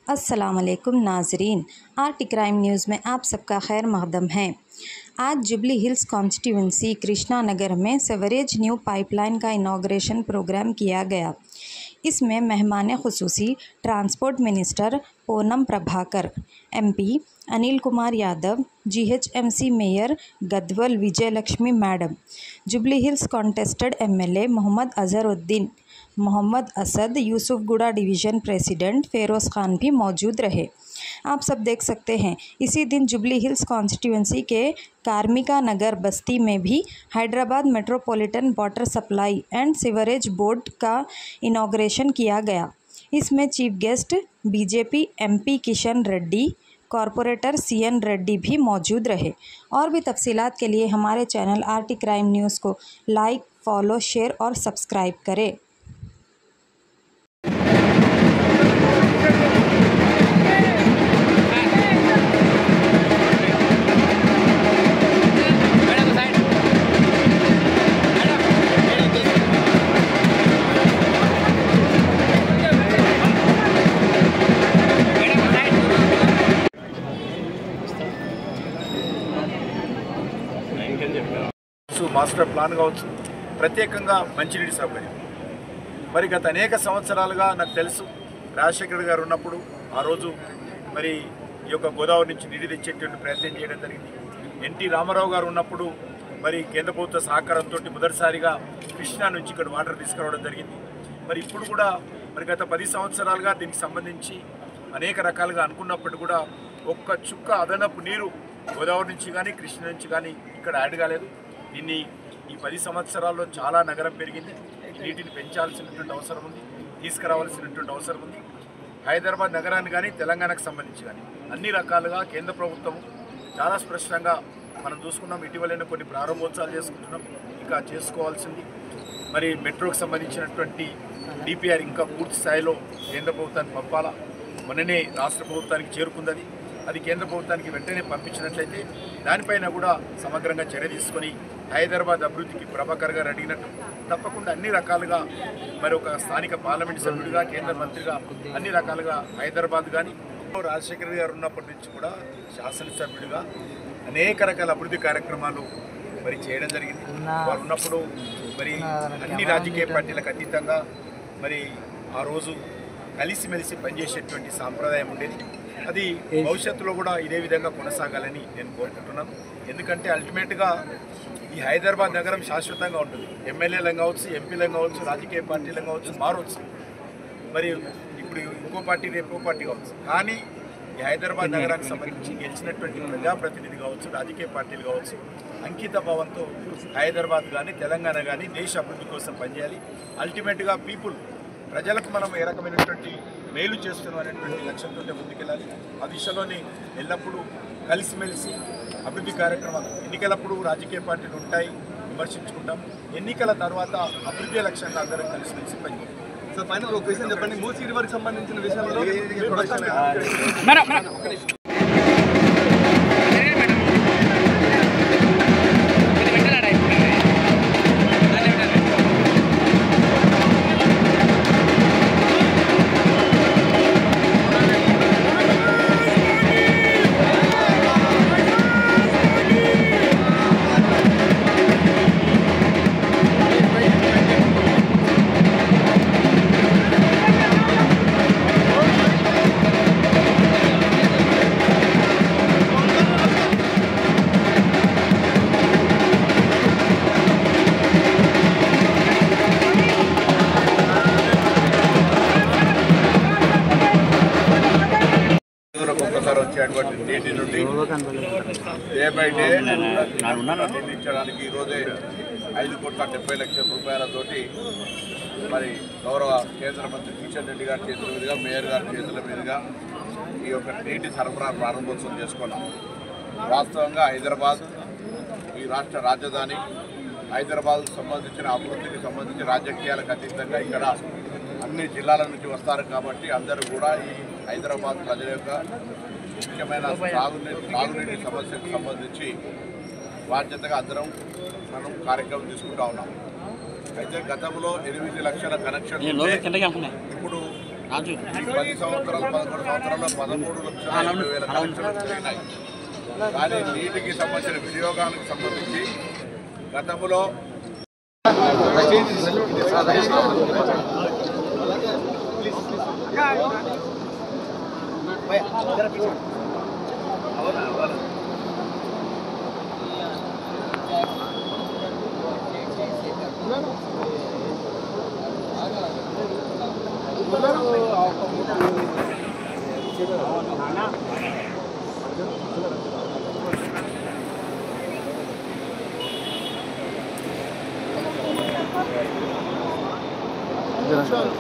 अस्सलामुअलैकुम नाजरीन, RT crime news में आप सबका खैर मक़दम है। आज जुबली हिल्स कॉन्स्टिट्यूंसी कृष्णा नगर में सेवरेज न्यू पाइपलाइन का इनाग्रेशन प्रोग्राम किया गया। इसमें मेहमान खुसूसी transport minister Poonam Prabhakar, MP Anil Kumar Yadav, GHMC mayor Gadwal Vijayalakshmi madam, Jubilee Hills contested MLA Mohammad Azharuddin, Mohammad Asad, Yousufguda division president Feroz Khan भी मौजूद रहे। आप सब देख सकते हैं, इसी दिन जुबली हिल्स कॉन्स्टिट्यूंसी के कार्मिका नगर बस्ती में भी Hyderabad metropolitan water supply and sewerage board का इनाग्रेशन किया गया। इसमें chief guest BJP MP Kishan Reddy, corporator CN Reddy भी मौजूद रहे। और भी तफसीलात के लिए हमारे चैनल आरटी क्राइम न्यूज़ को लाइक, फॉलो, शेयर और सब्सक्राइब करें। మాస్టర్ ప్లాన్ కావచ్చు, ప్రత్యేకంగా మంచినీటి సౌకర్యం. మరి గత అనేక సంవత్సరాలుగా నాకు తెలుసు, రాజశేఖర్ గారు ఉన్నప్పుడు ఆ రోజు మరి ఈ యొక్క గోదావరి నుంచి నీటి తెచ్చేటువంటి ప్రయత్నం చేయడం జరిగింది. ఎన్టీ రామారావు గారు ఉన్నప్పుడు మరి కేంద్ర ప్రభుత్వ సహకారంతో మొదటిసారిగా కృష్ణా నుంచి ఇక్కడ వాటర్ తీసుకురావడం జరిగింది. మరి ఇప్పుడు కూడా మరి గత 10 సంవత్సరాలుగా దీనికి సంబంధించి అనేక రకాలుగా అనుకున్నప్పుడు కూడా ఒక్క చుక్క అదనపు నీరు గోదావరి నుంచి కానీ కృష్ణ నుంచి కానీ ఇక్కడ యాడ్ కాలేదు. దీన్ని ఈ 10 సంవత్సరాల్లో చాలా నగరం పెరిగింది. నీటిని పెంచాల్సినటువంటి అవసరం ఉంది, తీసుకురావాల్సినటువంటి అవసరం ఉంది. హైదరాబాద్ నగరాన్ని కానీ తెలంగాణకు సంబంధించి కానీ అన్ని రకాలుగా కేంద్ర ప్రభుత్వం చాలా స్పష్టంగా మనం చూసుకున్నాం. ఇటీవలైన కొన్ని ప్రారంభోత్సవాలు చేసుకుంటున్నాం, ఇంకా చేసుకోవాల్సింది. మరి మెట్రోకి సంబంధించినటువంటి డిపిఆర్ ఇంకా పూర్తి స్థాయిలో కేంద్ర ప్రభుత్వానికి పంపాలా. మొన్ననే రాష్ట్ర ప్రభుత్వానికి చేరుకుంది. అది కేంద్ర ప్రభుత్వానికి వెంటనే పంపించినట్లయితే దానిపైన కూడా సమగ్రంగా చర్య తీసుకొని హైదరాబాద్ అభివృద్ధికి ప్రభాకర్ గారు అడిగినట్టు తప్పకుండా అన్ని రకాలుగా మరి ఒక స్థానిక పార్లమెంట్ సభ్యుడిగా, కేంద్ర మంత్రిగా అన్ని రకాలుగా హైదరాబాద్ కానీ రాజశేఖర్ గారు ఉన్నప్పటి నుంచి కూడా శాసనసభ్యుడిగా అనేక రకాల అభివృద్ధి కార్యక్రమాలు మరి చేయడం జరిగింది. వారు ఉన్నప్పుడు మరి అన్ని రాజకీయ పార్టీలకు అతీతంగా మరి ఆ రోజు కలిసిమెలిసి పనిచేసేటువంటి సాంప్రదాయం ఉండేది. అది భవిష్యత్తులో కూడా ఇదే విధంగా కొనసాగాలని నేను కోరుకుంటున్నాను. ఎందుకంటే అల్టిమేట్గా ఈ హైదరాబాద్ నగరం శాశ్వతంగా ఉంటుంది. ఎమ్మెల్యేలం కావచ్చు, ఎంపీలం కావచ్చు, రాజకీయ పార్టీలం కావచ్చు, మారవచ్చు. మరి ఇప్పుడు ఇంకో పార్టీ రేపు పార్టీ కావచ్చు. కానీ ఈ హైదరాబాద్ నగరానికి సంబంధించి గెలిచినటువంటి ప్రజాప్రతినిధి కావచ్చు, రాజకీయ పార్టీలు కావచ్చు, అంకిత భావంతో హైదరాబాద్ కానీ తెలంగాణ కానీ దేశ అభివృద్ధి కోసం పనిచేయాలి. అల్టిమేట్గా ప్రజలకు మనం ఏ రకమైనటువంటి మేలు చేస్తున్నాం అనేటువంటి లక్ష్యంతో ముందుకెళ్ళాలి. ఆ దిశలోని ఎల్లప్పుడూ కలిసిమెలిసి అభివృద్ధి కార్యక్రమాలు, ఎన్నికలప్పుడు రాజకీయ పార్టీలు ఉంటాయి, విమర్శించుకుంటాం. ఎన్నికల తర్వాత అభివృద్ధి లక్ష్యంగా అందరం కలిసిమెలిసి పనిచేయాలి. సో ఫైనల్ ఒక క్వశ్చన్ చెప్పండి, మూసీ రివర్కి సంబంధించిన విషయంలో వచ్చేటువంటి నీటి నుండి డే బై డే నిర్మించడానికి ఈరోజే 5,70,00,000 రూపాయలతోటి మరి గౌరవ కేంద్ర మంత్రి కిషన్ రెడ్డి గారి చేతుల మీదుగా, మేయర్ గారి చేతుల మీదుగా ఈ యొక్క నీటి సరఫరా ప్రారంభోత్సవం చేసుకున్నాం. వాస్తవంగా హైదరాబాద్ ఈ రాష్ట్ర రాజధాని. హైదరాబాద్ సంబంధించిన అభివృద్ధికి సంబంధించి రాజకీయాలకు అతీతంగా ఇక్కడ అన్ని జిల్లాల నుంచి వస్తారు కాబట్టి అందరూ కూడా ఈ హైదరాబాద్ ప్రజల యొక్క ముఖ్యమైన తాగునీటి సమస్యకు సంబంధించి బాధ్యతగా అందరం మనం కార్యక్రమం తీసుకుంటా ఉన్నాం. అయితే గతంలో 8 లక్షల కనెక్షన్ ఇప్పుడు ఈ 10 సంవత్సరాలు 11 సంవత్సరాల్లో 13,50,000 కలెక్షన్లు జరిగినాయి. కానీ నీటికి సంబంధించిన వినియోగానికి సంబంధించి గతంలో Gracias.